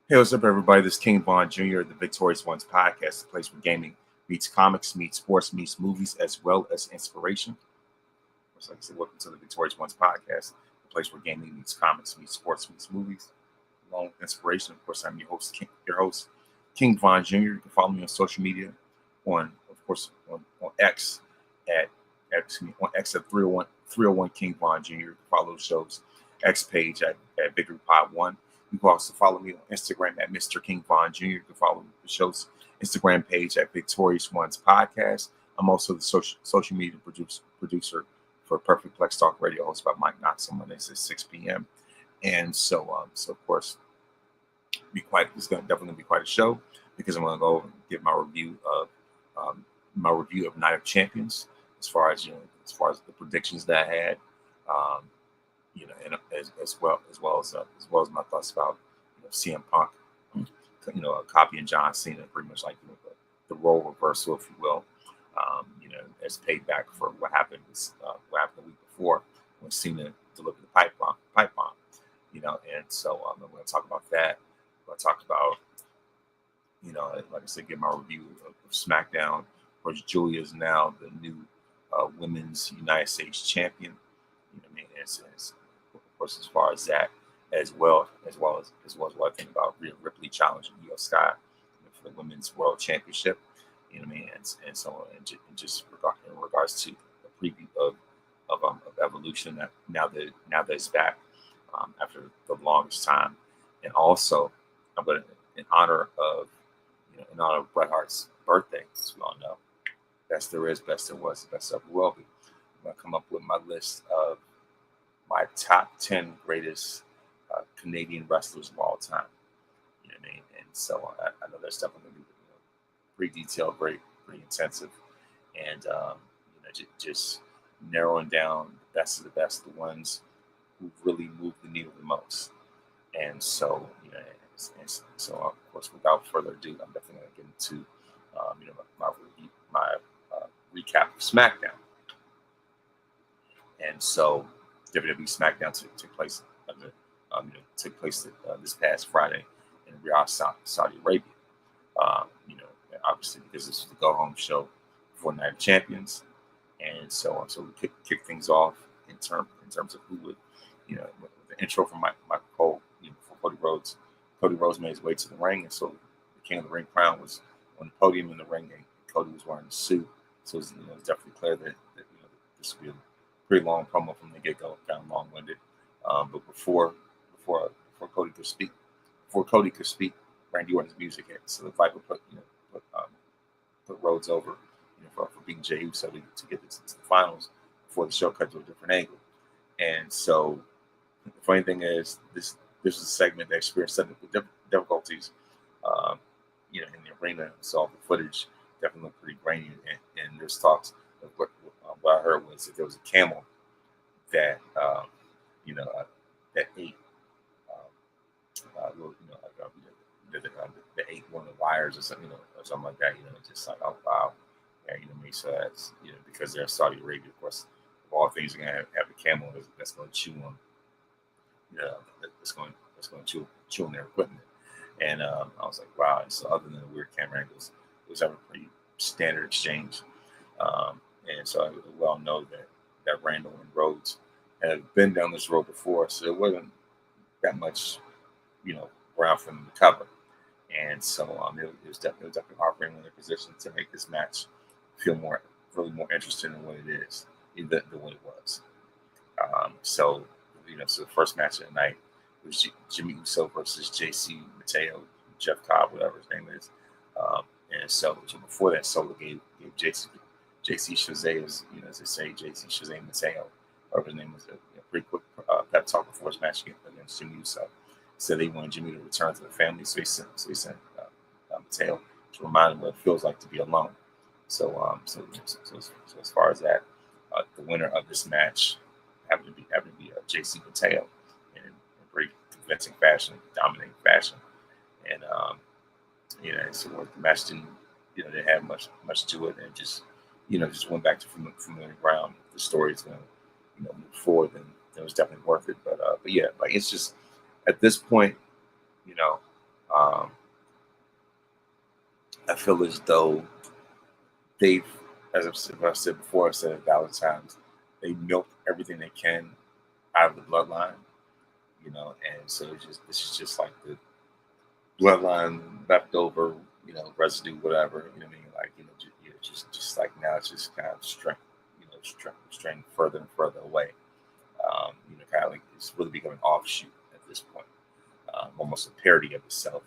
Hey, what's up, everybody? This is King Von Jr., the Victorious Ones podcast, the place where gaming meets comics, meets sports, meets movies, as well as inspiration. Just like I said, welcome to the Victorious Ones podcast, the place where gaming meets comics, meets sports, meets movies, along with inspiration. Of course, I'm your host, King Von Jr. You can follow me on social media, of course, on X on X at 301 King Von Jr. You can follow the show's X page at Big Pod One. You can also follow me on Instagram at Mr. King Von Jr. You can follow the show's Instagram page at Victorious Ones Podcast. I'm also the social media producer for Perfect Plex Talk Radio, hosted by Mike Knox on Mondays at 6 p.m. And so of course, it's going to definitely be quite a show because I'm going to go and give my review of Night of Champions as far as the predictions that I had. Um, and as well as my thoughts about CM Punk, copying John Cena, pretty much like the role reversal, if you will, as payback for what happened the week before when Cena delivered the pipe bomb, and so I'm going to talk about that. I'm going to talk about, like I said, give my review of SmackDown. Of course, Julia is now the new women's United States champion. I mean, of course, as far as that, as well as what I think about Rhea Ripley challenging Io Sky for the Women's World Championship. What I mean, and so in regards to the preview of Evolution now that it's back after the longest time, and also I'm going to in honor of Bret Hart's birthday, as we all know, best there is, best there was, best ever will be. I'm going to come up with my list of my top 10 greatest Canadian wrestlers of all time. What I mean? And so I know that's definitely going to be pretty detailed, pretty intensive, and just narrowing down the best of the best, the ones who really moved the needle the most. And so, so of course, without further ado, I'm definitely going to get into my recap of SmackDown. And so WWE SmackDown took place this past Friday in Riyadh, Saudi Arabia. Obviously because this is the go home show for Night of Champions, and so we kick things off in terms of who would, with the intro from Michael Cole, for Cody Rhodes. Cody Rhodes made his way to the ring, and so the King of the Ring crown was on the podium in the ring, and Cody was wearing a suit. So it's definitely clear that this would be a pretty long promo from the get go, kind of long winded. But before Cody could speak, Randy Orton's music hit. So the Viper put Rhodes over, for beating Jey Uso to get to the finals before the show cut to a different angle. And so the funny thing is, this is a segment that experienced technical difficulties, in the arena. So all the footage definitely looked pretty grainy, and there's talks of what I heard was that there was a camel that that ate that ate one of the wires or something, or something like that. Just like, oh wow, yeah, me. So that's because they're Saudi Arabia, of course. Of all things, you're gonna have a camel that's going to chew on, that's going to chew on their equipment. And I was like, wow. And so other than the weird camera angles, it was a pretty standard exchange. And so I well know that Randall and Rhodes had been down this road before, so it wasn't that much, ground for them to cover. And so it was definitely hard for anyone in their position to make this match feel really more interesting than what it is, than what it was. So the first match of the night was Jimmy Uso versus JC Mateo, Jeff Cobb, whatever his name is. And so before that, Solo gave JC Shazay, as they say, JC Shazay Mateo, whatever his name was, a pretty quick pep talk before his match against Jimmy Uso. Said they wanted Jimmy to return to the family, so he sent Mateo to remind him what it feels like to be alone. So as far as that, the winner of this match happened to be JC Mateo in very convincing fashion, dominating fashion, and so the match didn't have much to it, and just went back to familiar ground. If the story is going to move forward, then it was definitely worth it. But yeah, like it's just at this point, Um, I feel as though they've, as I've said before, I've said it a thousand times, they milk everything they can out of the bloodline, and so this is just like the bloodline leftover, residue, whatever, I mean, like, just like now it's just kind of straying further and further away. Kind of like it's really becoming offshoot at this point, almost a parody of itself.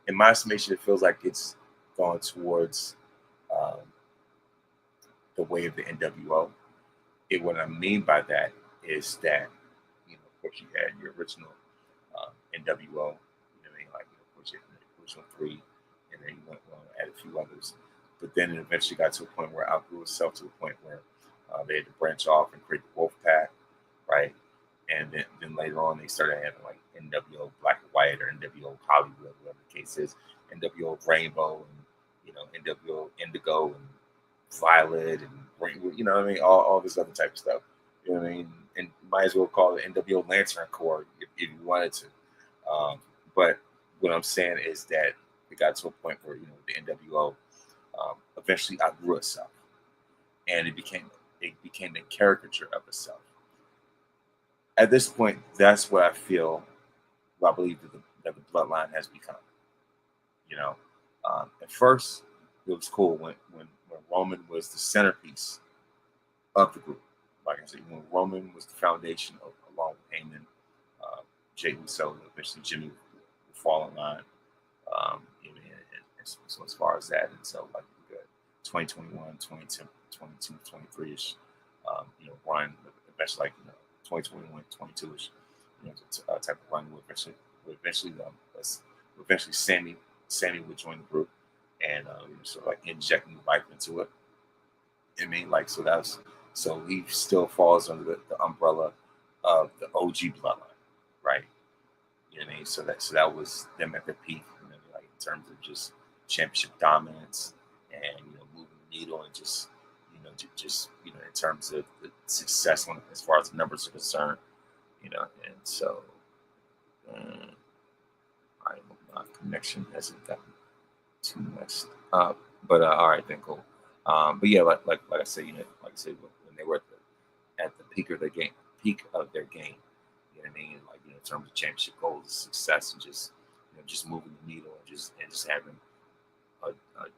In my estimation, it feels like it's going towards um, the way of the NWO. What I mean by that is that, of course, you had your original NWO, what I mean, like, of course, you had the original three, and then you went on and add a few others. But then it eventually got to a point where it outgrew itself to the point where they had to branch off and create the Wolf Pack, right? And then later on, they started having like NWO Black and White or NWO Hollywood, whatever the case is, NWO Rainbow, and NWO Indigo and Violet, and what I mean, all this other type of stuff. You know what I mean? And you might as well call it NWO Lantern Corps if you wanted to. But what I'm saying is that it got to a point where the NWO eventually outgrew itself, and it became a caricature of itself. At this point, that's what I feel. I believe that the bloodline has become. At first, it was cool when Roman was the centerpiece of the group. Like I said, when Roman was the foundation along with Heyman, Jey Uso, eventually Jimmy would fall in line. So as far as that, and so like good 2021, 22, 23-ish, run, eventually like 2021, 22-ish, type of run would eventually Sammy would join the group and sort of like injecting life into it. I mean, like, so he still falls under the umbrella of the OG bloodline, right? You know what I mean? So that was them at their peak, like in terms of just championship dominance and moving the needle and just in terms of the success as far as the numbers are concerned, and so my connection hasn't gotten too messed up, but all right, then cool. But yeah, like I said, like I said, when they were at the peak of their game, you know what I mean, like in terms of championship goals, success, and just moving the needle and just having a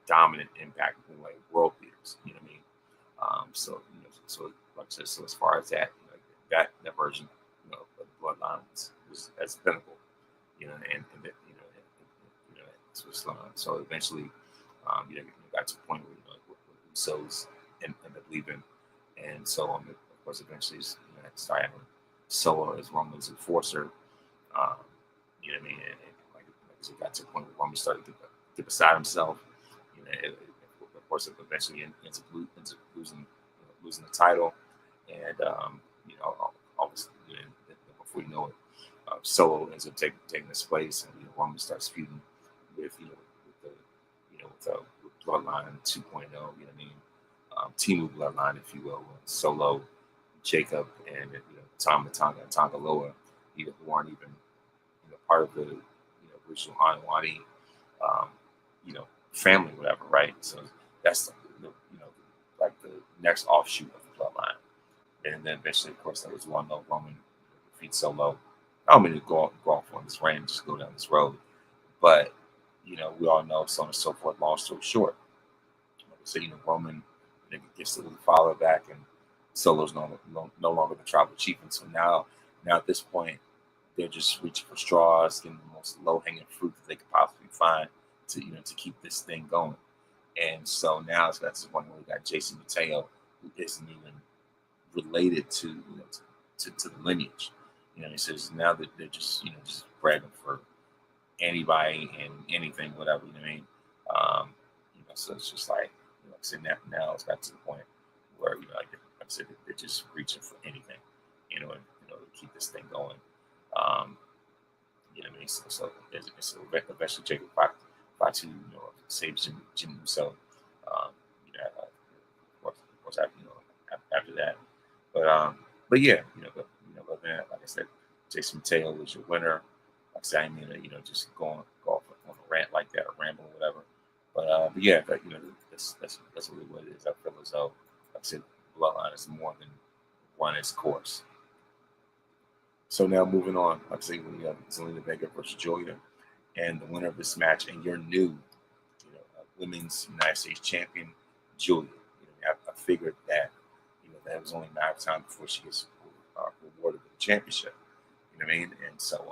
dominant impact on like world leaders, you know what I mean. So like I said, so as far as that, that version, of the bloodline was as pinnacle, and that, so eventually, it got to a point where Usos ended up leaving, and so of course eventually started having Solo as Roman's enforcer. Um, you know what I mean? And like it got to a point where Roman started to get beside himself. Of course, it eventually ends up losing the title, and obviously, before you know it, Solo ends up taking his place, and Roman starts feuding with with Bloodline 2.0. You know what I mean? Team Bloodline, if you will, Solo, Jacob, and Tom Matanga and Tonga Loa, who aren't even part of the original Anwani family, whatever, right? So that's like the next offshoot of the bloodline. And then eventually, of course, there was one though Roman defeats Solo. I don't mean to go off on this rant, just go down this road, but we all know so on and so forth. Long story short, so Roman gets the father back, and Solo's no longer the tribal chief, and so now at this point, they're just reaching for straws, getting the most low hanging fruit that they could possibly find to keep this thing going. And so now it's got to the point where we got Jason Mateo, who isn't even related to the lineage. He says now that they're just bragging for anybody and anything, whatever. You know what I mean? So it's just like like I said, now it's got to the point where like I said, they're just reaching for anything, to keep this thing going. You know what I mean? So eventually Jacob Fatu, saves Jim Uso. Of course, after that, but yeah, but then, like I said, Jason Mateo was your winner. like I said, I didn't mean to, just go off on a rant like that or ramble or whatever. But yeah, that's really what it is. I feel as though, like I said, Bloodline is more than run its course. So now moving on, like I say, we have Zelina Vega versus Julia, and the winner of this match, and your new, women's United States champion, Julia. I figured that, that was only a matter of time before she gets rewarded with the championship. You know what I mean? And so,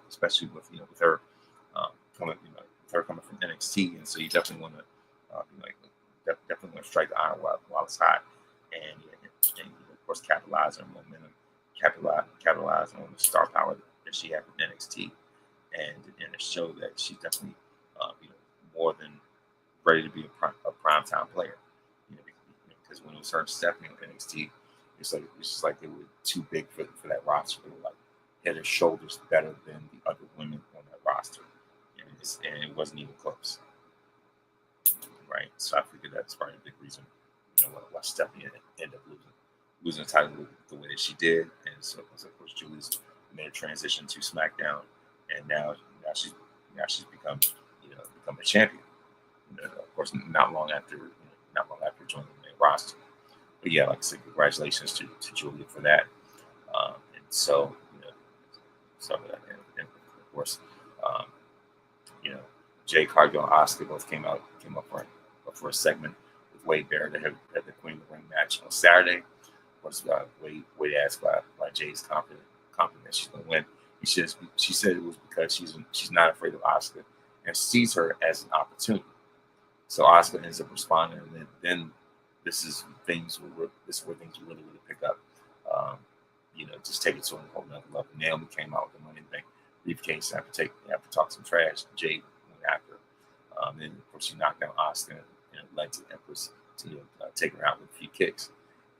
especially with her coming, with her coming from NXT, and so you definitely want to, definitely want to strike the iron while it's hot, and of course capitalize on momentum, capitalize on the star power that she had with NXT, and show that she's definitely, more than ready to be a prime time player. Because when it was her and Stephanie with NXT, it's just like they were too big for that roster. They were like head and shoulders better than the other women on that roster, and it wasn't even close. Right, so I figured that's probably a big reason, why Stephanie ended up losing the title the way that she did, and so of course Julie's made a transition to SmackDown, and now she's become a champion. Of course, not long after joining the main roster. But yeah, like I said, congratulations to Julia for that. And so, and of course, um, Jay Cargill and Asuka both came up for a segment with Wade Barrett that had the Queen of the Ring match on Saturday. Of course, Wade asked by Jay's confident that she's going to win. She said it was because she's not afraid of Asuka and sees her as an opportunity. So Asuka ends up responding, and then this is where things really pick up. Just take it to a whole nother level. Naomi came out with the Money in the Bank briefcase after talk some trash. Jade went after her. Then of course she knocked down Asuka and led to the Empress to take her out with a few kicks.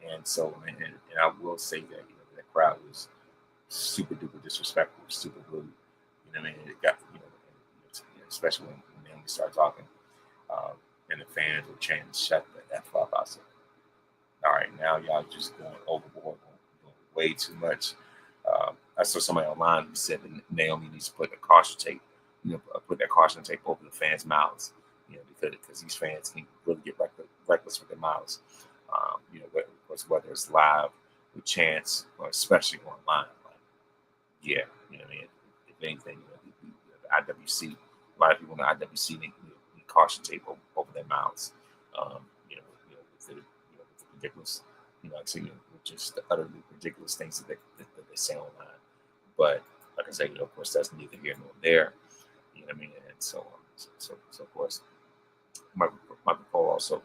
And so, and I will say that that crowd was super duper disrespectful, super rude. It got especially when Naomi started talking. And the fans were chanting, "Shut the F up." I said, all right, now y'all just going overboard, doing way too much. I saw somebody online who said that Naomi needs to put a caution tape, put that caution tape over the fans' mouths, because these fans can really get reckless with their mouths. Whether it's live with chants or especially online. If anything, the IWC, a lot of people in the IWC need caution tape over their mouths. With the ridiculous, just the utterly ridiculous things that they say online. But like I say, of course, that's neither here nor there. And so of course, Michael Cole also,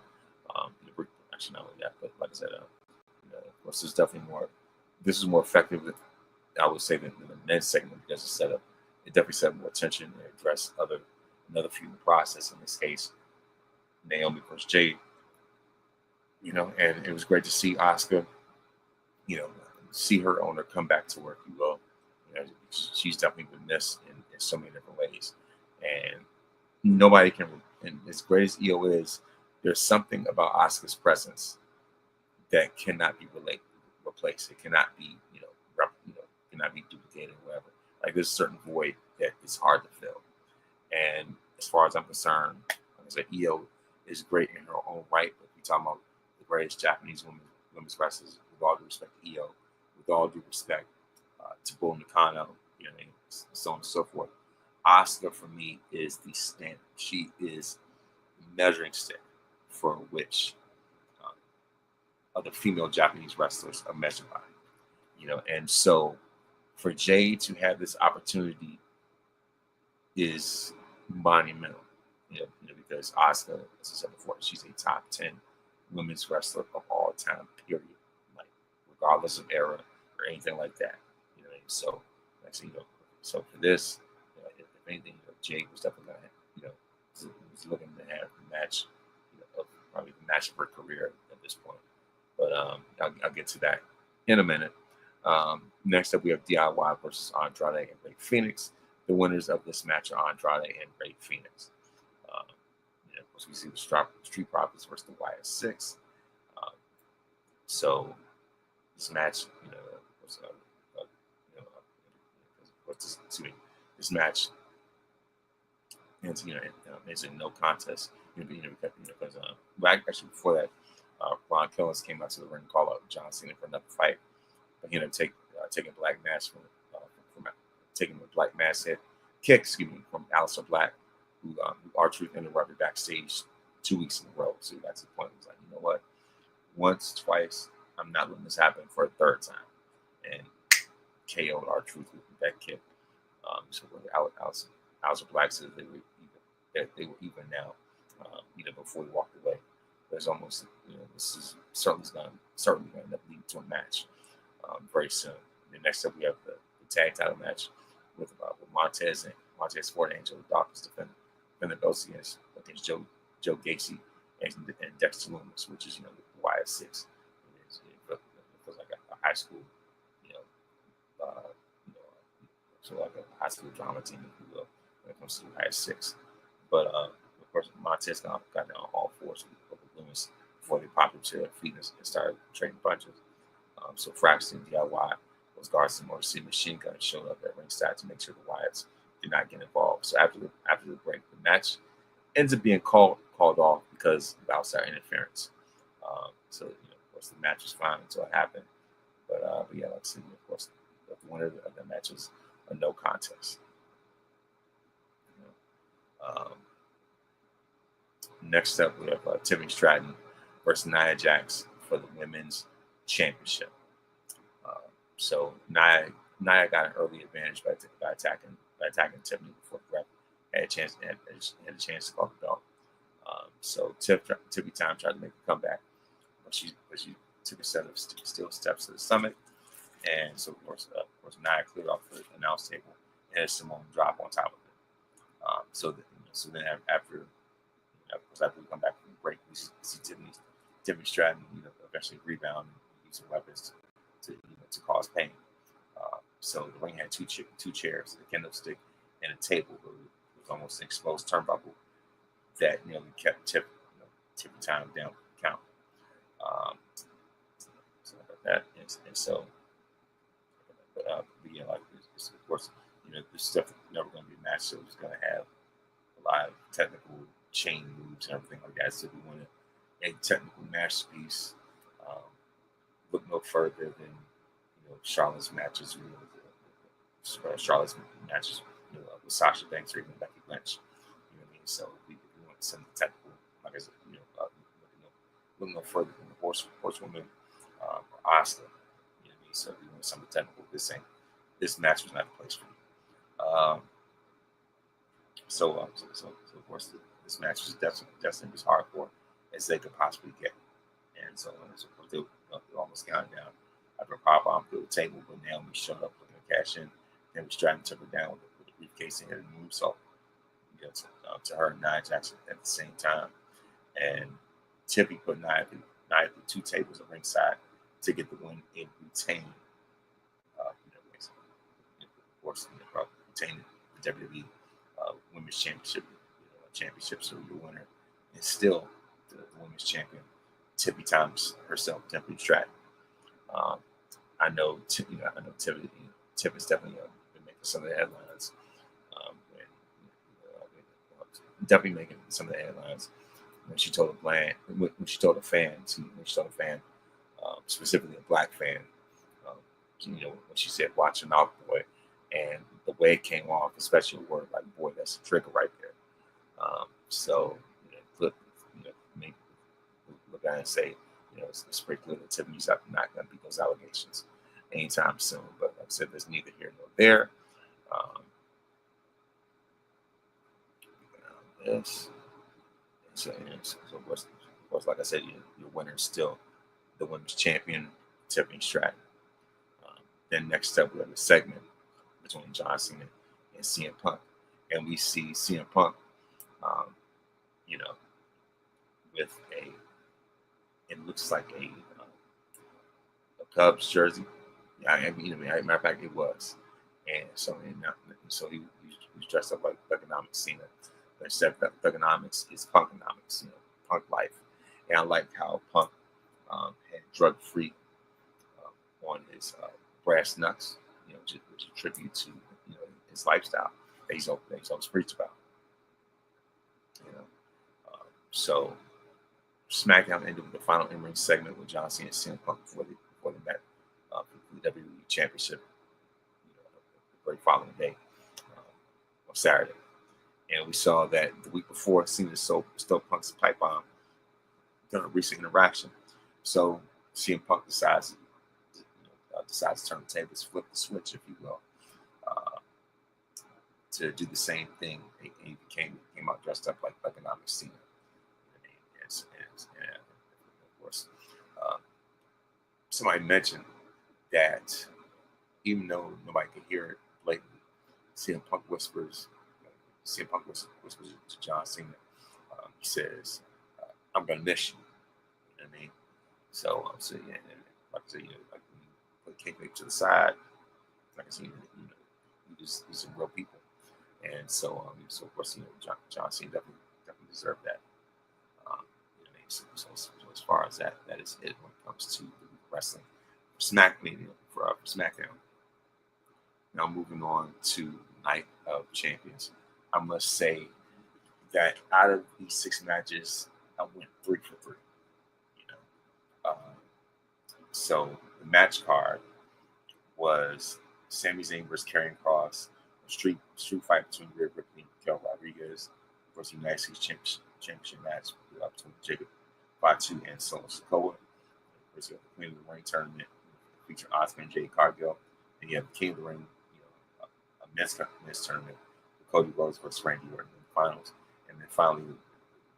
actually not only that, but like I said, of course, there's definitely more. This is more effective, I would say, than the men's segment because it definitely set more attention and addressed another feud process. In this case, Naomi versus Jade. And it was great to see Asuka, see her on her comeback tour, if you will. She's definitely been missed in so many different ways. And nobody can, and as great as EO is, there's something about Asuka's presence that cannot be replaced. It cannot be, cannot be duplicated or whatever. Like there's a certain void that is hard to fill. And as far as I'm concerned, like I said, EO is great in her own right, but we're talking about the greatest Japanese women's wrestlers, with all due respect to EO, with all due respect to Bull Nakano, so on and so forth. Asuka, for me, is the standard. She is the measuring stick for which other female Japanese wrestlers are measured by. And so for Jade to have this opportunity is monumental, because Asuka, as I said before, she's a top 10 women's wrestler of all time, period. Like, regardless of era or anything like that. So, so for this, if anything, Jade was definitely gonna, was looking to have the match, probably the match of her career at this point. But I'll get to that in a minute. Next up, we have DIY versus Andrade and Rey Fenix. The winners of this match are Andrade and Rey Fenix. Of course, we see the Street Profits versus the YS6. So this match, this match, and it's a no contest. Because actually before that, Ron Killings came out to the ring and called out John Cena for another fight, but he ended up taking Black Mass from taking the Black Mass kick, from Aleister Black, who R-Truth interrupted backstage 2 weeks in a row. So that's the point. He was like, you know what? Once, twice, I'm not letting this happen for a third time. And KO'd R-Truth with that kick. So Aleister Black said they were even now, before he walked away. There's almost, this is certainly going to end up leading to a match very soon. The next up, we have the tag title match with Montez Ford and Angelo Dawkins defending the belts against Joe Gacy and Dexter Lumis, which is the YS6. It feels like a high school, so like a high school drama team, if you will, when it comes to YS6. But of course, Montez got down on all fours with Lumis before they popped up to their feet and started trading punches. So Fraxton DIY was guards and Motor City Machine Gun showed up at ringside to make sure the Wyatts did not get involved. So after the break, the match ends up being called off because of outside interference. So of course the match was fine until it happened. But yeah, like I said, of course, the winner of the match was a no contest. Next up, we have Tiffany Stratton versus Nia Jax for the women's championship. So Nia got an early advantage by attacking Tiffany before the ref had a chance to call the belt. So Tiffany Time tried to make a comeback, but she took a set of steel steps to the stomach, and so of course Nia cleared off the announce table and a Simone drop on top of it. So then after we come back from the break, we see Tiffany Stratton eventually rebound and use her weapons to cause pain. So the ring had two chairs, a kendo stick, and a table. It was almost an exposed turnbuckle that nearly kept Tiffany Time down for the count. So like that, and so, but yeah, like this, of course, this stuff never going to be a match, so it's going to have a lot of technical chain moves and everything like that. So we want a technical masterpiece. Look no further than Charlotte's matches. Charlotte's matches with Sasha Banks or even Becky Lynch. You know what I mean? So we want some technical, like I said, look no further than the Horsewoman or Asuka. You know what I mean? So we want something technical. This match was not the place for you. So of course this match was definitely as hardcore as they could possibly get, and so of course they almost got down after a pop bomb through the table, but Naomi showed up looking to cash in, and was trying to took her down with the briefcase and hit a moonsault to her and Nia Jax at the same time, and Tippy put Nia through two tables at ringside to get the win and retain, of course, retain the WWE Women's Championship. So your winner is still the women's champion, Tiffany Thomas herself, Tiffany Stratton. I know Tiffany's definitely been making some of the headlines. Definitely making some of the headlines when she told a fan, specifically a black fan, when she said "watching out, boy," and the way it came off, especially a word like "boy," that's a trigger right there. So look at it and say, it's pretty clear that Tiffany's not going to beat those allegations anytime soon. But like I said, there's neither here nor there. Yes. So of course, like I said, your winner is still the women's champion, Tiffany Stratton. Then next up, we have a segment between John Cena and CM Punk, and we see CM Punk, with it looks like a Cubs jersey. Matter of fact, it was, and so he was dressed up like Thugonomics Cena. But instead of Thugonomics, it's Punkonomics, Punk life. And I like how Punk had drug free on his brass knucks, which is a tribute to his lifestyle that he's always preached about. You know, so SmackDown ended with the final in-ring segment with John Cena and CM Punk before they met for the WWE Championship. The very following day on Saturday, and we saw that the week before Cena stole Punk's pipe bomb during a recent interaction. So CM Punk decides to turn the tables, flip the switch, if you will, to do the same thing. He came out dressed up like economic Cena. And of course, somebody mentioned that even though nobody can hear it blatantly, CM Punk whispers to John Cena. He says, "I'm gonna miss you." You know what I mean? So yeah, like I said, like when you put Kingmaker to the side, like I said, these are real people, and so of course, John Cena definitely deserved that. So as far as that is it when it comes to wrestling. For SmackDown. Now moving on to Night of Champions. I must say that out of these 6 matches, I went 3 for 3. So the match card was Sami Zayn versus Karrion Kross, a street fight between Rhea Ripley and Raquel Rodriguez, versus the United States Championship match between Jacob Fatu and Solo Sikoa. There's the Queen of the Ring tournament featuring Asuka and Jade Cargill, and you have the King of the Ring, a men's tournament with Cody Rhodes versus Randy Orton in the finals, and then finally, of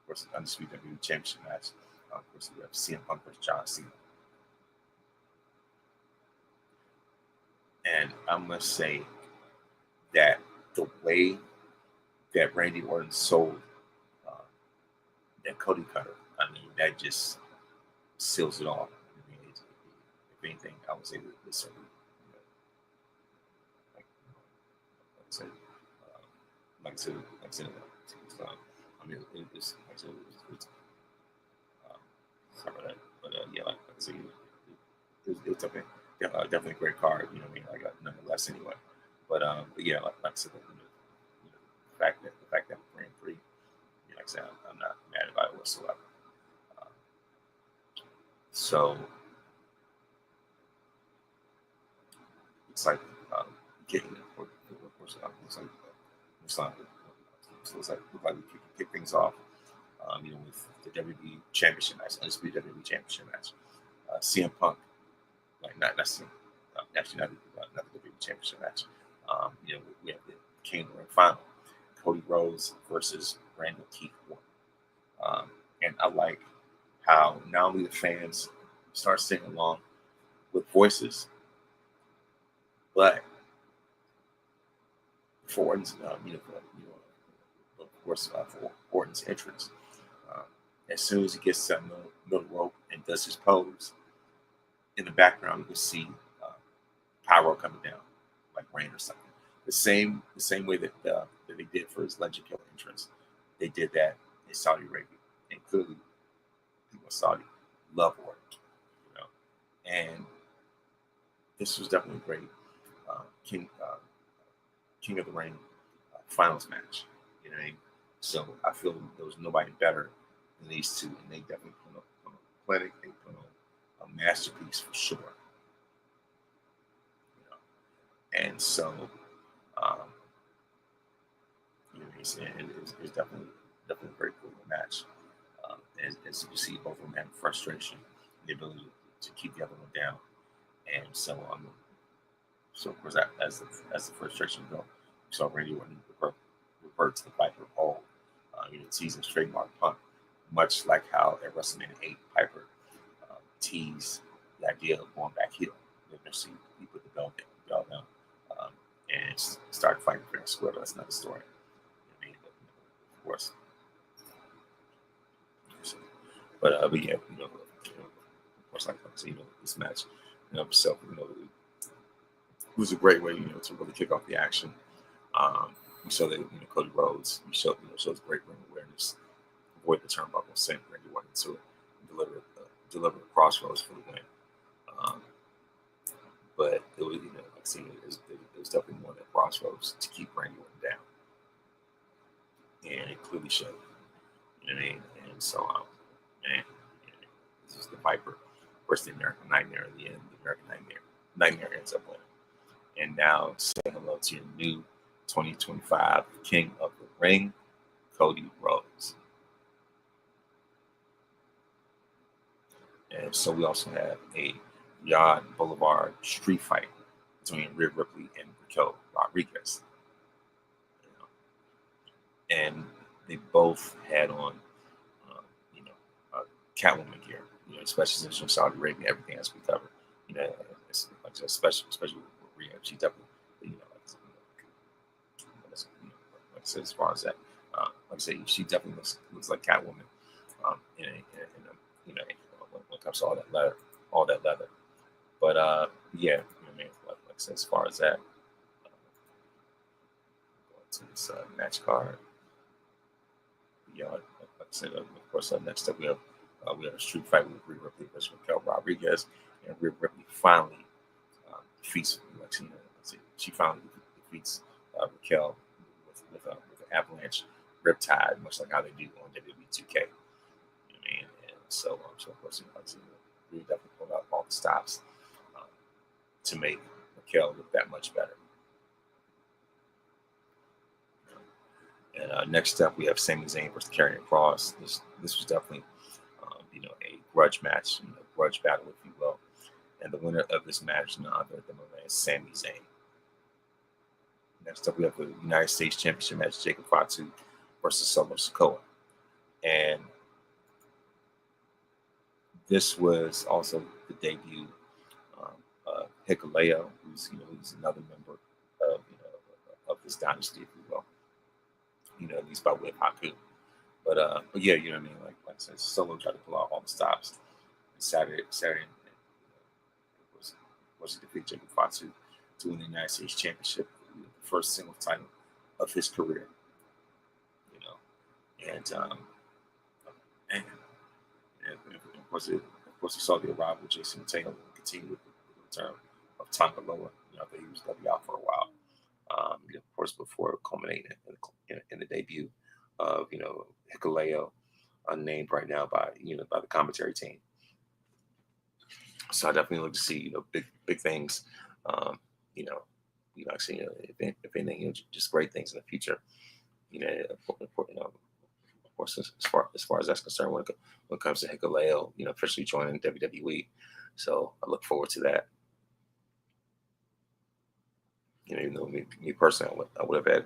course, the Undisputed WWE Championship match. Of course, we have CM Punk versus John Cena. And I must say that the way that Randy Orton sold that Cody Cutter, I mean, that just seals it all. I mean, if anything, I would say that this, like I said, I mean, it's like I said, sorry about that, but yeah, like I said, it's okay. Definitely a great card, you know what I mean? Like nonetheless, anyway. But yeah, like I said, the fact that we're in 3, like I said, I'm not mad about it whatsoever. So it's like kicking it. Of course, looks like we can kick things off. With the WWE Championship match, Undisputed WWE Championship match. CM Punk, actually not the WWE Championship match. We have the King of the Ring final, Cody Rhodes versus Randall Keith Orton. And I like how not only the fans start singing along with voices, but for Orton's, of course, for Orton's entrance. As soon as he gets to that middle rope and does his pose, in the background you can see pyro coming down, like rain or something. The same way that they did for his Legend Killer entrance. They did that in Saudi Arabia, and clearly people in Saudi love Orton, And this was definitely great. King of the Ring finals match. You know what I mean? So I feel there was nobody better than these two, and they definitely put on a clinic. They put on a masterpiece for sure. And so, it's definitely a very cool match. As you can see, both of them have frustration, the ability to keep the other one down, and so of course, as the frustration goes, we saw Randy Orton revert to the Piper pole, teasing trademark Punk, much like how at WrestleMania 8, Piper teased the idea of going back heel. Eventually, he put the belt down, and started fighting fair and square. But that's another story. Of course. But yeah, of course, like I said, this match, itself, it was a great way, to really kick off the action. We saw that, Cody Rhodes, shows great ring awareness, avoid the turnbuckle, sent Randy Orton to deliver a crossroads for the win. but it was, like I said, it was definitely more than crossroads to keep Randy Orton down, and it clearly showed. You know what I mean? And so, man, this is the Viper versus the American Nightmare. In the end, the American Nightmare ends up winning. And now, say hello to your new 2025 King of the Ring, Cody Rhodes. And so we also have a Yard Boulevard street fight between Rhea Ripley and Raquel Rodriguez. You know, and they both had on, Catwoman gear. Especially since from Saudi Arabia, everything has to be covered. It's like especially with Rhea, she definitely, like I said, as far as that, like I said, she definitely looks like Catwoman. When it comes to all that leather. But yeah, I mean, like I said, as far as that, going to this match card, like I said, of course, next up we have a street fight with Rhea Ripley versus Raquel Rodriguez, and Rhea Ripley finally defeats. She finally defeats Raquel with an avalanche riptide, much like how they do on WWE 2K. You know what I mean? And so of course, Rhea definitely pulled out all the stops to make Raquel look that much better. And next up, we have Sami Zayn versus Karrion Kross. This was definitely, a grudge match, grudge battle, if you will. And the winner of this match, none other than my man Sami Zayn. Next up, we have the United States Championship match, Jacob Fatu versus Solo Sikoa. And this was also the debut of Hikuleo, who's another member of this dynasty, if you will. At least by way of Haku. But yeah, you know what I mean? Like I said, Solo tried to pull out all the stops. And Saturday was to defeat Jacob Fatu to win the United States Championship, the first single title of his career. And of course, we saw the arrival of Jason Taylor continue with the return of Tonga Loa. I think he was going to be out for a while. Of course, before culminating in the debut of Hikuleo, unnamed right now by the commentary team. So I definitely look to see big things. Actually, if anything, just great things in the future. Of course, as far as that's concerned, when it comes to Hikuleo, officially joining WWE. So I look forward to that. Even though me personally, I would have had,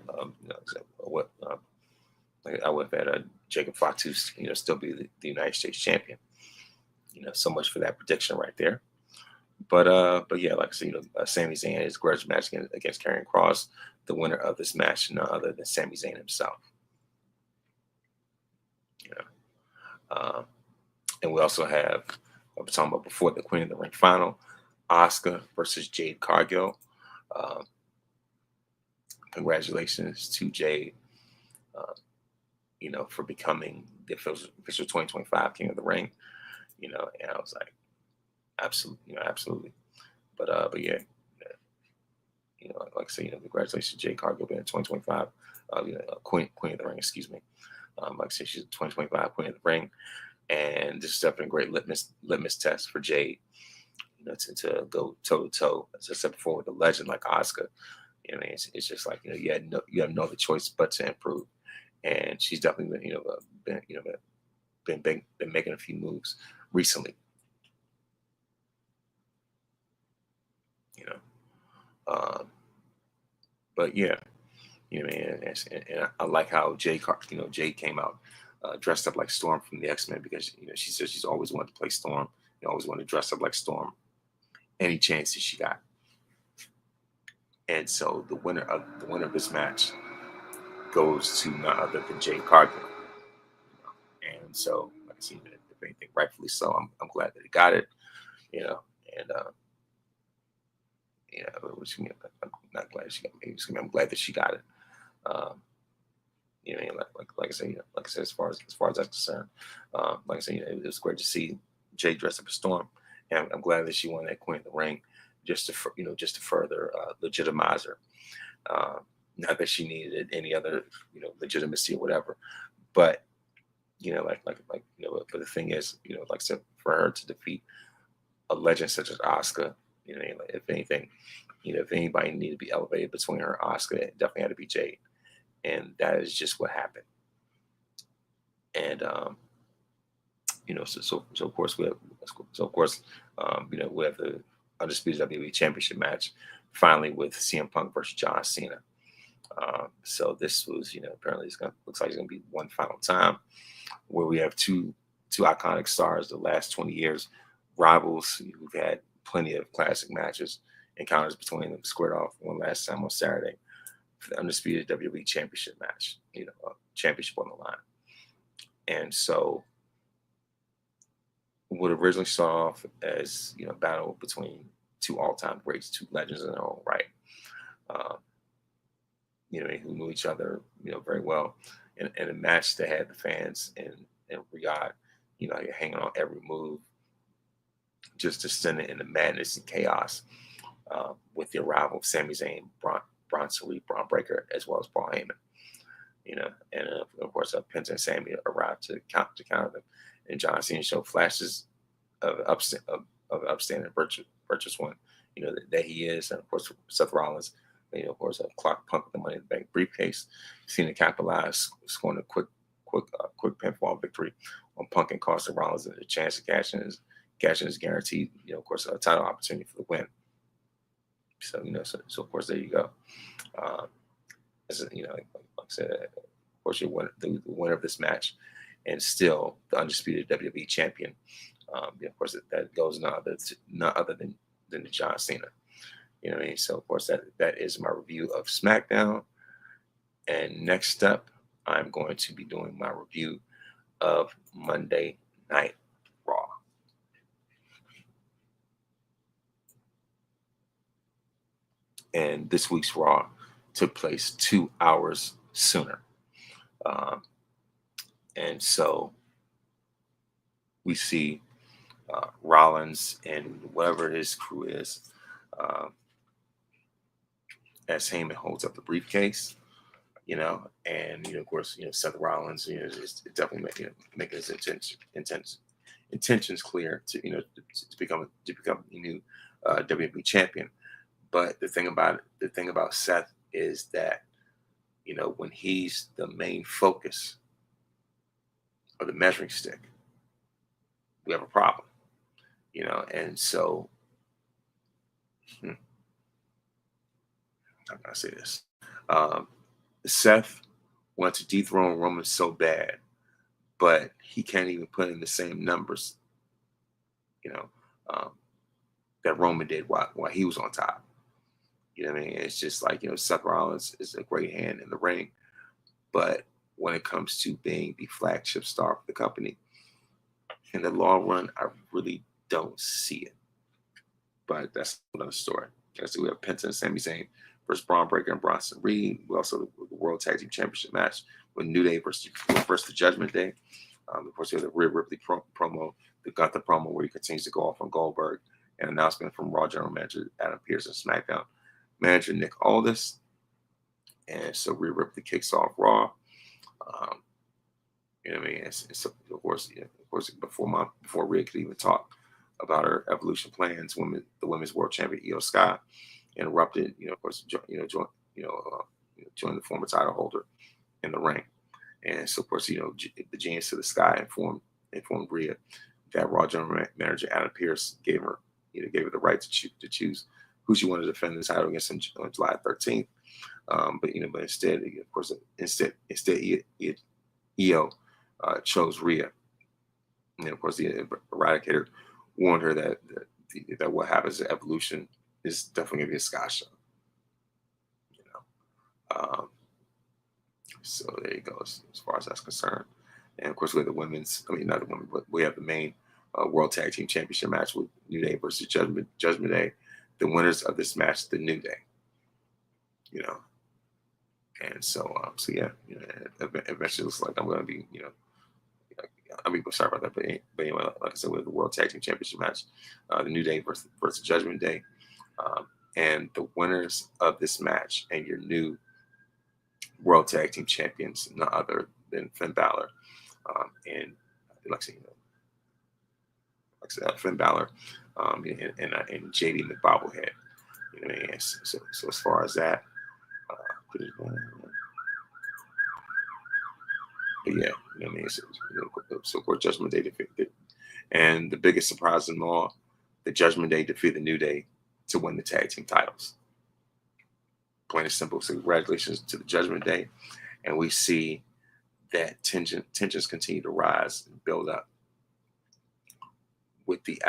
I would have had Jacob Fatu, still be the United States champion. So much for that prediction right there. But yeah, like I said, Sami Zayn his grudge match against Karrion Kross. The winner of this match, none other than Sami Zayn himself. And we also have, I was talking about before, the Queen of the Ring final, Asuka versus Jade Cargill. Congratulations to Jade, for becoming the official 2025 King of the Ring. And I was like, absolutely. But yeah, like I say, congratulations to Jade Cargill being 2025, Queen of the Ring, excuse me. Like I said, she's a 2025 Queen of the Ring, and this is definitely a great litmus test for Jade, to go toe to toe, as I said before, with a legend like Asuka. It's just like you have no other choice but to improve, and she's definitely been making a few moves recently. But yeah, and I like how Jade came out dressed up like Storm from the X-Men, because she says she's always wanted to play Storm, always wanted to dress up like Storm any chance that she got. And so the winner of this match goes to none other than Jade Cargill. And so, like I said, if anything, rightfully so. I'm glad that he got it. And I'm not glad she got it. I'm glad that she got it. Like I said, as far as that's concerned, like I said, it was great to see Jade dress up as Storm, and I'm glad that she won that Queen of the Ring. just to further legitimize her. Not that she needed any other legitimacy or whatever, but but the thing is, like I said, for her to defeat a legend such as Asuka, if anything, if anybody needed to be elevated between her and Asuka, it definitely had to be Jade, and that is just what happened. And so of course we have we have the undisputed WWE Championship match finally with CM Punk versus John Cena. So this was apparently looks like it's gonna be one final time where we have two iconic stars the last 20 years, rivals who've had plenty of classic matches, encounters between them, squared off one last time on Saturday for the undisputed WWE Championship match, championship on the line. And so would originally start off as battle between two all-time greats, two legends in their own right, who knew each other very well, and a match that had the fans in Riyadh, hanging on every move, just descending into madness and chaos, with the arrival of Sami Zayn, Bronson Reed, Braun Breaker, as well as Paul Heyman. And of course, Penta and Sami arrived to counter them, and John Cena showed flashes of upstanding virtuous one, that he is, and of course Seth Rollins, of course clock Punk with the Money in the Bank briefcase. Cena capitalized, scoring a quick pinfall victory on Punk and costing Rollins a chance to cash in his guaranteed, of course, a title opportunity for the win. So so of course there you go. Like I said, of course the winner of this match, and still the undisputed WWE champion. Of course that goes none other than the John Cena. So of course that is my review of SmackDown. And next up, I'm going to be doing my review of Monday Night Raw. And this week's Raw took place 2 hours sooner. And so we see Rollins and whatever his crew is, as Heyman holds up the briefcase, and of course, Seth Rollins, is definitely making his intentions clear to become the new WWE champion. But the thing about Seth is that when he's the main focus of the measuring stick, we have a problem, and so how can I say this? Seth wants to dethrone Roman so bad, but he can't even put in the same numbers, that Roman did while he was on top. You know what I mean? It's just like, Seth Rollins is a great hand in the ring, but when it comes to being the flagship star for the company, in the long run, I really don't see it. But that's another story. We have Penta and Sami Zayn versus Braun Breaker and Bronson Reed. We also have the World Tag Team Championship match with New Day versus the Judgment Day. Of course, we have the Rhea Ripley promo, the Gunther promo, where he continues to go off on Goldberg, an announcement from Raw General Manager Adam Pearce and SmackDown Manager Nick Aldis. And so Rhea Ripley kicks off Raw. Of course, before Rhea could even talk about her evolution plans, the women's world champion Io Sky interrupted. Joined the former title holder in the ring, and so of course, the Genius of the Sky informed Rhea that Raw General Manager Adam Pearce gave her the right to choose who she wanted to defend the title against on July 13th. But instead, of course, Io chose Rhea. And of course, the Eradicator warned her that what happens in Evolution is definitely going to be a Sky show. So there you go, as far as that's concerned. And of course, we have the women's, not the women, but we have the main World Tag Team Championship match with New Day versus Judgment Day. The winners of this match, the New Day. And so yeah, eventually it looks like I'm going to be, sorry about that, but anyway, like I said, we have the World Tag Team Championship match, the New Day versus Judgment Day. And the winners of this match and your new World Tag Team Champions, none other than Finn Balor and like I said, Finn Balor and JD McBobblehead. You know what I mean? So as far as that, but yeah, you know what I mean? So of course, Judgment Day defeated. And the biggest surprise of them all, the Judgment Day defeated the New Day to win the tag team titles. Plain and simple. So congratulations to the Judgment Day. And we see that tensions continue to rise and build up with the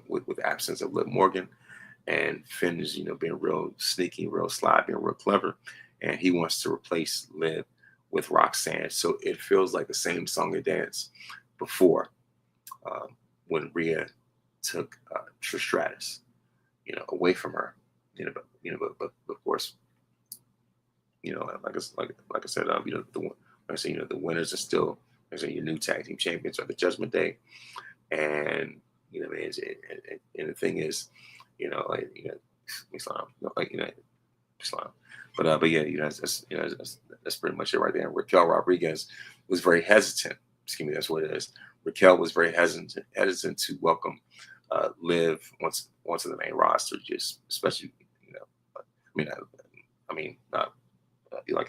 with the absence of Liv Morgan, and Finn is being real sneaky, real sly, being real clever, and he wants to replace Liv with Roxanne. So it feels like the same song and dance before when Rhea took Trish Stratus, away from her, but of course, like I said, the winners are still, your new tag team champions are the Judgment Day, and and the thing is, Islam, Islam. But yeah, that's pretty much it right there. And Raquel Rodriguez was very hesitant. Excuse me, that's what it is. Raquel was very hesitant to welcome Liv onto the main roster, just especially like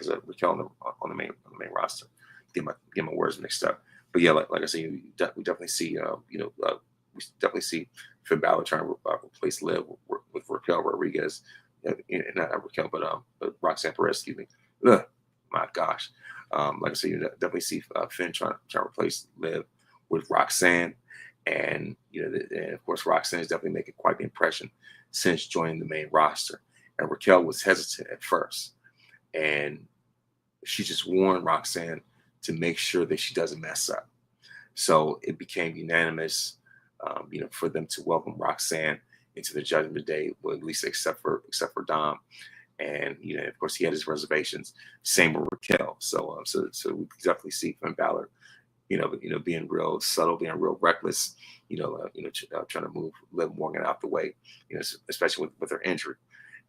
I said, Raquel on the main roster. Get my words mixed up. But yeah, like I said, we definitely see we definitely see Finn Balor trying to replace Liv with Raquel Rodriguez, not Raquel, but Roxanne Perez. Excuse me. Ugh, my gosh. Like I said, you definitely see Finn trying to replace Liv with Roxanne, and and of course Roxanne is definitely making quite the impression since joining the main roster. And Raquel was hesitant at first, and she just warned Roxanne to make sure that she doesn't mess up. So it became unanimous, for them to welcome Roxanne into the Judgment Day, well, at least except for Dom, and of course he had his reservations. Same with Raquel. So we definitely see Finn Balor, being real subtle, being real reckless, trying to move Liv Morgan out the way, especially with her injury,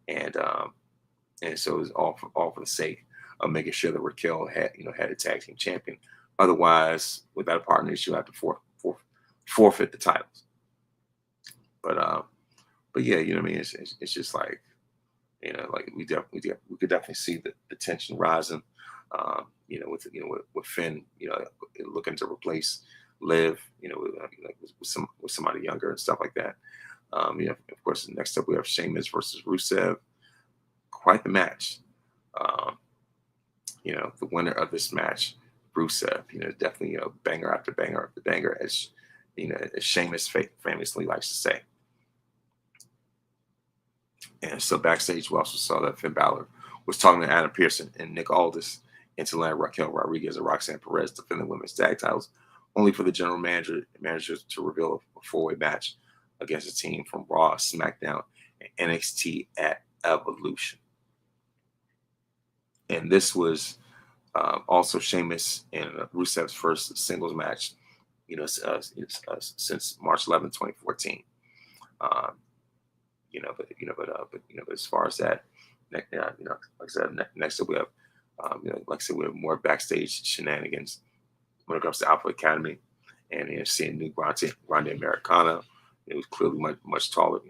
and so it was all for the sake of making sure that Raquel had a tag team champion. Otherwise, without a partner, she'll have to forfeit the titles. But yeah, what I mean. It's just like, like we could definitely see the tension rising. With Finn, looking to replace Liv, with somebody younger and stuff like that. Of course, next up we have Sheamus versus Rusev. Quite the match. The winner of this match, Rusev, definitely banger after banger after banger, as as Sheamus famously likes to say. And so backstage, we also saw that Finn Balor was talking to Adam Pearson and Nick Aldis into land Raquel Rodriguez and Roxanne Perez defending the women's tag titles, only for the general managers to reveal a four-way match against a team from Raw, SmackDown, and NXT at Evolution. And this was also Sheamus and Rusev's first singles match, since March 11, 2014. But as far as that, like I said, next up we have, we have more backstage shenanigans when it comes to Alpha Academy, and seeing new Grande Americana. It was clearly much taller,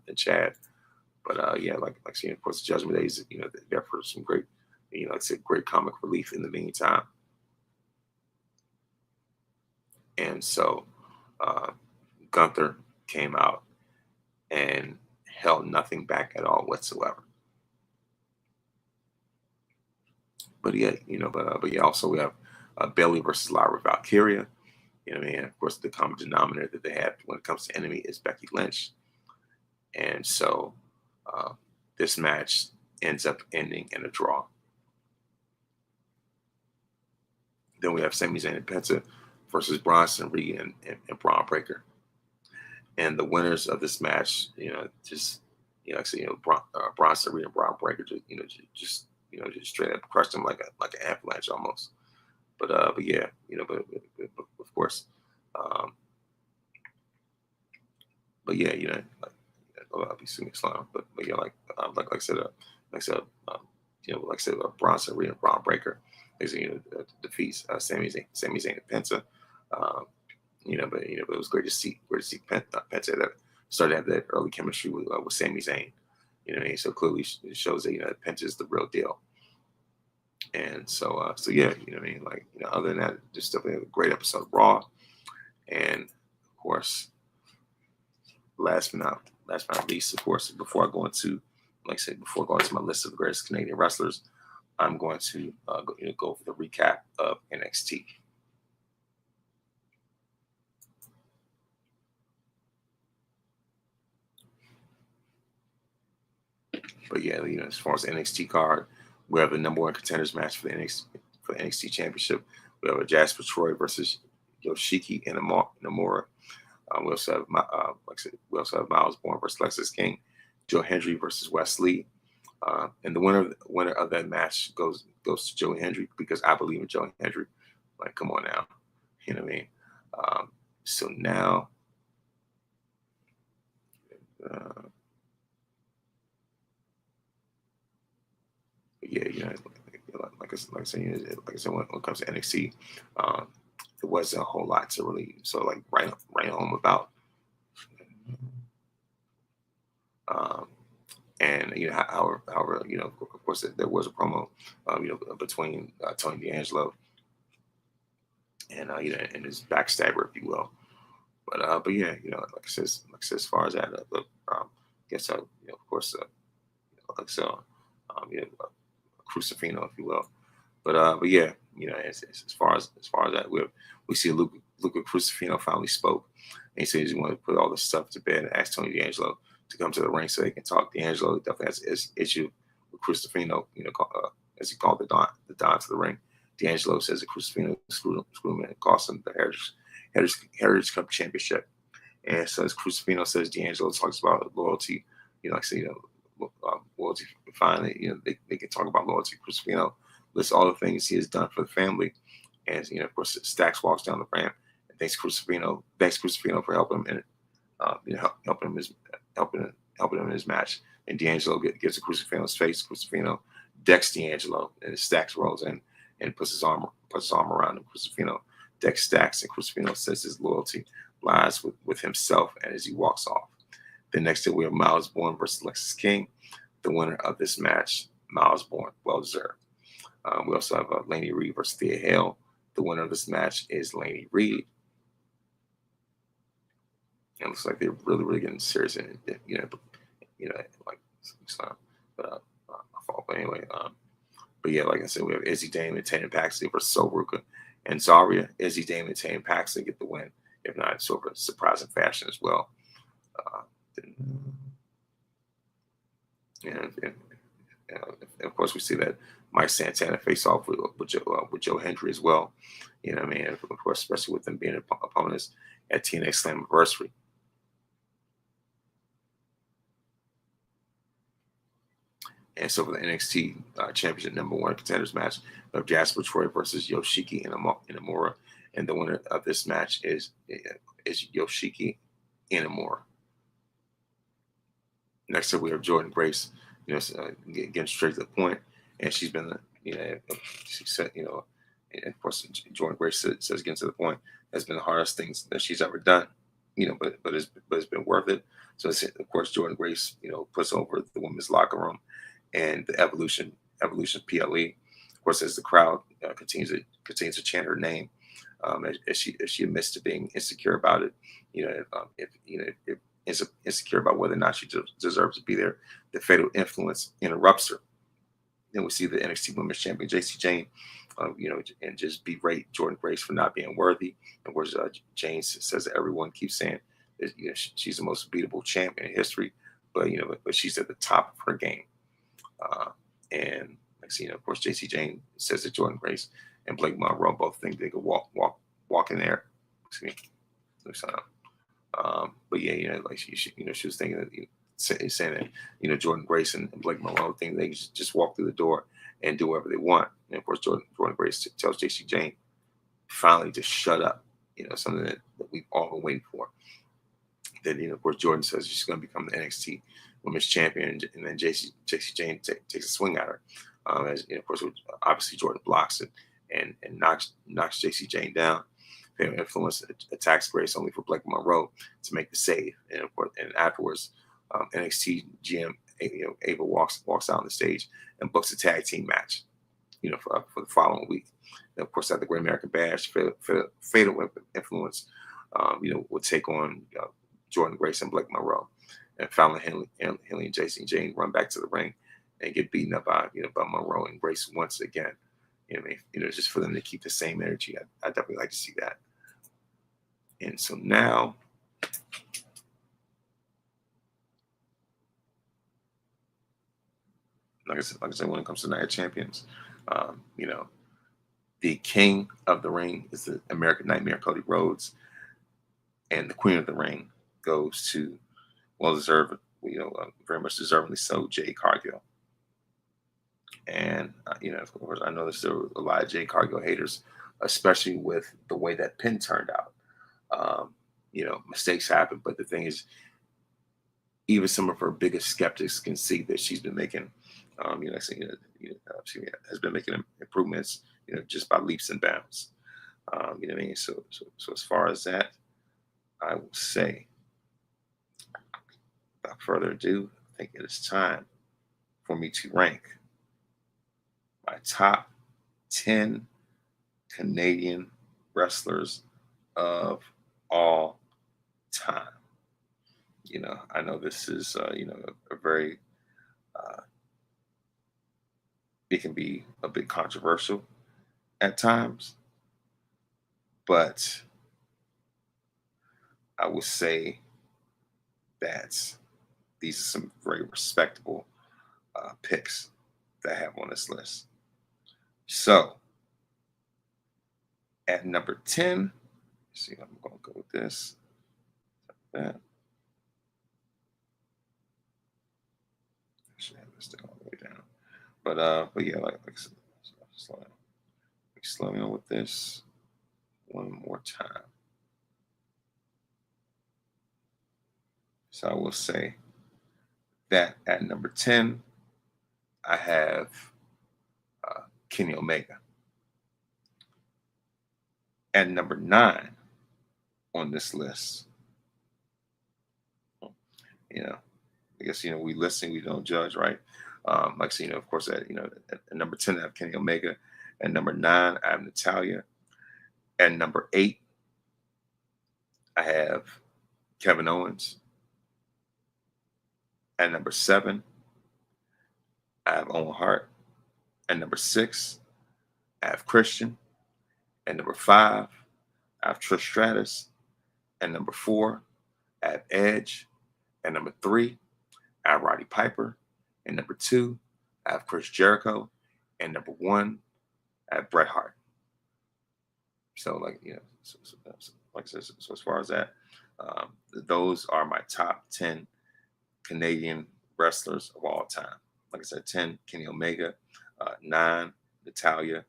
than Chad. But yeah, like seeing, of course, the Judgment Days, there for some great, great comic relief in the meantime. And so Gunther came out and held nothing back at all whatsoever. But yeah, but yeah, also we have Bayley versus Lyra Valkyria. Of course, the common denominator that they have when it comes to Enemy is Becky Lynch. And so this match ends up ending in a draw. Then we have Sami Zayn and Penta versus Bronson Reed and Braun Breaker. And the winners of this match, Bronson Reed and Braun Breaker just straight up crushed him like an avalanche almost. But yeah, but of course, but yeah, I'll be assuming Islam. But yeah, like I said, like I said, Bronson Reed and Braun Breaker, defeats Sami Zayn and Penta. Um, but it was great to see Penta that started to have that early chemistry with Sami Zayn. You know what I mean? So clearly it shows that Penta is the real deal. And so yeah, you know what I mean? Like, other than that, just definitely a great episode of Raw. And of course, last but not least, of course, before I go into, like I said, before going to my list of the greatest Canadian wrestlers, I'm going to go for the recap of NXT. But yeah, as far as the NXT card, we have the number one contenders match for the NXT Championship. We have a Jasper Troy versus Yoshiki Inamura. We also have, Miles Bourne versus Lexis King, Joe Hendry versus Wes Lee, and the winner of that match goes to Joe Hendry, because I believe in Joe Hendry. Like, come on now, you know what I mean? So now, yeah, like I said, when it comes to NXT, it wasn't a whole lot to really write home about. And however, of course, there was a promo, between Tony D'Angelo and and his backstabber, if you will. But yeah, like I said, as far as that, guess of course, like so, Crucifino, if you will. But yeah, as far as that, we see Luca Crucifino finally spoke, and he says he wanted to put all this stuff to bed and ask Tony D'Angelo to come to the ring so they can talk. D'Angelo definitely has an issue with Crucifino, as he called the Don to the ring. D'Angelo says that Crucifino screwed him and cost him the Heritage Cup championship. And so as Crucifino says, D'Angelo talks about loyalty. Like I say, loyalty. Finally, they can talk about loyalty. Crucifino lists all the things he has done for the family, and of course, Stacks walks down the ramp and thanks Crucifino for helping him and helping him in his match. And D'Angelo gets to Crucifino's face. Crucifino decks D'Angelo, and Stacks rolls in and puts his arm around him. Crucifino decks Stacks, and Crucifino says his loyalty lies with himself, and as he walks off. The next day, we have Miles Bourne versus Lexis King. The winner of this match, Miles Bourne, well deserved. We also have Laney Reed versus Thea Hale. The winner of this match is Laney Reed. It looks like they're really, really getting serious, and like Islam. But anyway, but yeah, like I said, we have Izzy Dame and Tatum Paxley versus Soruka and Zarya. Izzy Dame and Tatum Paxley get the win, if not sort of a surprising fashion as well. And of course, we see that Mike Santana face off with Joe Hendry as well. You know what I mean? Of course, especially with them being opponents at TNA Slammiversary. And so for the NXT Championship number one contenders match of Jasper Troy versus Yoshiki Inamura, and the winner of this match is Yoshiki Inamura. Next up, we have Jordynne Grace, getting straight to the point, and she's been, she said, and of course, Jordynne Grace says getting to the point has been the hardest things that she's ever done, but it's been worth it. So of course, Jordynne Grace, puts over the women's locker room and the Evolution PLE. Of course, as the crowd continues to chant her name, as she admits to being insecure about it, if insecure about whether or not she deserves to be there, the fatal influence interrupts her. Then we see the NXT Women's Champion Jacy Jayne, and just berate Jordynne Grace for not being worthy. And where Jane says that everyone keeps saying that she's the most beatable champion in history, but she's at the top of her game. And of course, Jacy Jayne says that Jordynne Grace and Blake Monroe both think they could walk in there. Excuse me. But yeah, she was thinking that, saying that, Jordynne Grace and Blake Monroe think they just walk through the door and do whatever they want. And of course, Jordynne Grace tells Jacy Jayne finally to shut up. Something that we've all been waiting for. Then, of course, Jordan says she's going to become the NXT Women's Champion, and then Jacy Jane takes a swing at her. Of course, obviously Jordan blocks it and knocks Jacy Jane down. Fatal Influence attacks Grace, only for Blake Monroe to make the save. And of course, and afterwards, NXT GM Ava walks out on the stage and books a tag team match, for the following week. And of course, at the Great American Bash, Fatal Influence, will take on Jordan Grace and Blake Monroe, and Fallon Henley and Jacy Jane run back to the ring and get beaten up by Monroe and Grace once again. Just for them to keep the same energy. I definitely like to see that. And so now, like I said, when it comes to Night of Champions, the king of the ring is the American Nightmare, Cody Rhodes, and the queen of the ring goes to, well-deserved, very much deservingly so, Jade Cargill. And, of course, I know there's still a lot of Jade Cargill haters, especially with the way that pin turned out. Mistakes happen, but the thing is, even some of her biggest skeptics can see that she's been making, she has been making improvements, just by leaps and bounds. You know what I mean? So as far as that, I will say, without further ado, I think it is time for me to rank my top 10 Canadian wrestlers of all time. I know this is, a very, it can be a bit controversial at times, but I would say that these are some very respectable picks that I have on this list. So, at number 10, see, I'm going to go with this. That. Actually, I have this thing all the way down. But yeah, like slow down with this one more time. So I will say that at number 10, I have Kenny Omega. At number 9 on this list, I guess, we listen, we don't judge, right? Like, so, of course, at number 10, I have Kenny Omega. At number 9, I have Natalya. At number 8, I have Kevin Owens. At number 7, I have Owen Hart. At number 6, I have Christian. At number 5, I have Trish Stratus. At number 4, I have Edge. At number 3, I have Roddy Piper. And number 2, I have Chris Jericho. And number 1, I have Bret Hart. So, like I said, so as far as that, those are my top 10 Canadian wrestlers of all time. Like I said, 10, Kenny Omega. 9, Natalya.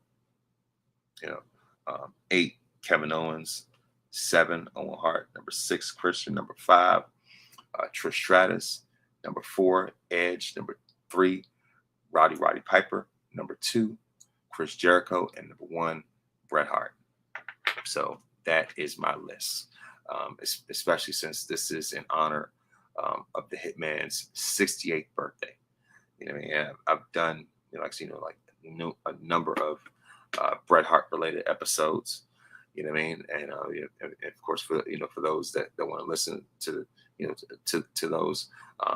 8, Kevin Owens. 7, Owen Hart. Number 6, Christian. Number 5, Trish Stratus. Number 4, Edge. Number 3, Roddy Piper. Number 2, Chris Jericho. And number 1, Bret Hart. So that is my list, especially since this is in honor of the Hitman's 68th birthday. I've done, a number of Bret Hart related episodes. And of course, for those that want to listen to to those,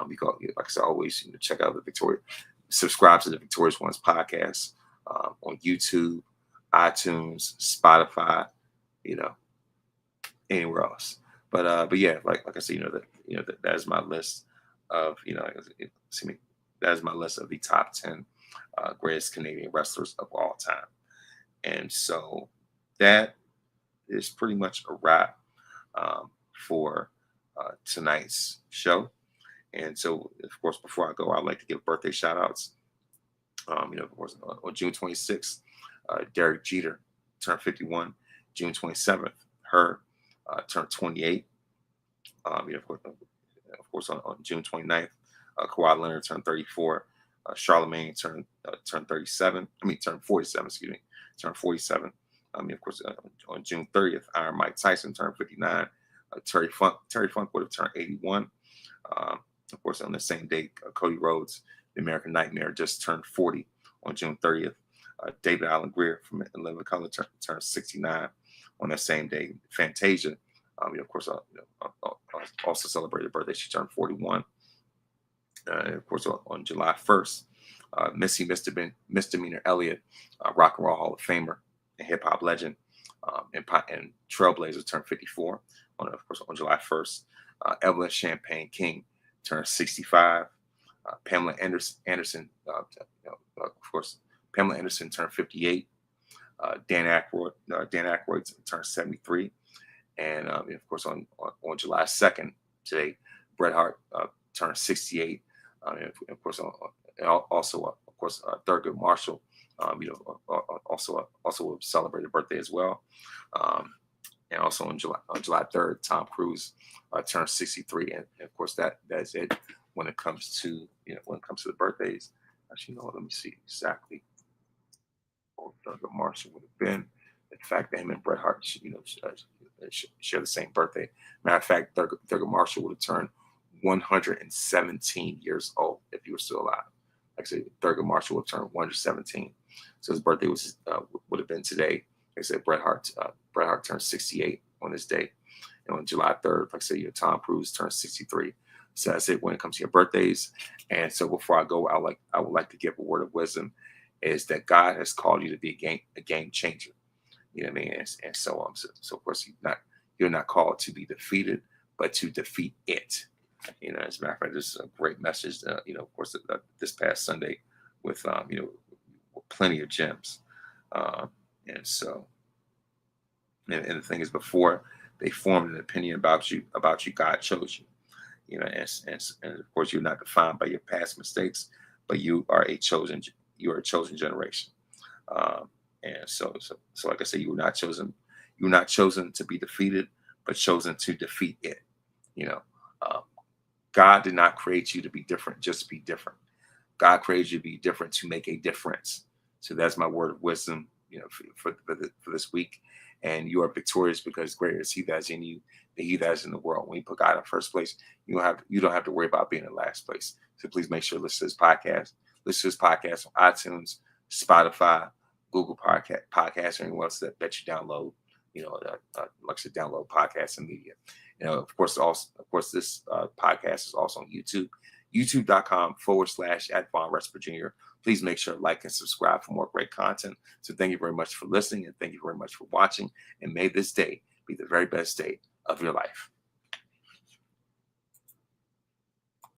you go, like I said, always check out subscribe to the Victorious Ones podcast on YouTube, iTunes, Spotify, anywhere else. But yeah, like I said, that is my list of that is my list of the top 10 greatest Canadian wrestlers of all time. And so that is pretty much a wrap for tonight's show. And so, of course, before I go, I'd like to give birthday shout outs. Of course, on June 26th, Derek Jeter turned 51. June 27th, her turned 28. Of course, on June 29th, Kawhi Leonard turned 34. Charlemagne turned 37. Turned 47. Excuse me, turned 47. Of course, on June 30th, Iron Mike Tyson turned 59. Terry Funk would have turned 81. Of course, on the same day, Cody Rhodes, the American Nightmare, just turned 40 on June 30th. David Allen Greer from In Living Color turned 69 on that same day. Fantasia, of course, also celebrated birthday. She turned 41. Of course, on July 1st, Missy Misdemeanor Elliott, Rock and Roll Hall of Famer and hip hop legend, and Trailblazer turned 54. Of course, on July 1st, Evelyn Champagne King turned 65. Pamela Anderson, of course, Pamela Anderson turned 58. Dan Aykroyd turned 73. And of course, on July 2nd, today, Bret Hart turned 68. And of course, also Thurgood Marshall, also will celebrate a birthday as well. And also on July 3rd, Tom Cruise turned 63. And of course, that's it when it comes to the birthdays. Actually, let me see exactly what Thurgood Marshall would have been. In fact, that him and Bret Hart, share the same birthday. Matter of fact, Thurgood Marshall would have turned 117 years old if he was still alive. Like I said, Thurgood Marshall would have turned 117. So his birthday would have been today. Like I said, Bret Hart turned 68 on this day. And on July 3rd, like I said, Tom Cruise turned 63. So that's it when it comes to your birthdays. And so before I go, I would like to give a word of wisdom, is that God has called you to be a game changer. You know what I mean? And so of course you're not called to be defeated, but to defeat it. As a matter of fact, this is a great message. Of course, this past Sunday with plenty of gems. And the thing is, before they formed an opinion about you, God chose you. And of course, you're not defined by your past mistakes, but you are a chosen generation. And so like I said, you were not chosen. You were not chosen to be defeated, but chosen to defeat it. God did not create you to be different, just to be different. God created you to be different, to make a difference. So that's my word of wisdom, for this week. And you are victorious because greater is He that is in you than he that is in the world. When you put God in first place, you don't have to worry about being in last place. So please make sure to listen to this podcast. Listen to this podcast on iTunes, Spotify, Google Podcasts, or anywhere else that you download. Like I said, download podcasts and media. Of course, this podcast is also on YouTube, youtube.com/@VonRestForJr. Please make sure to like and subscribe for more great content. So thank you very much for listening, and thank you very much for watching. And may this day be the very best day of your life.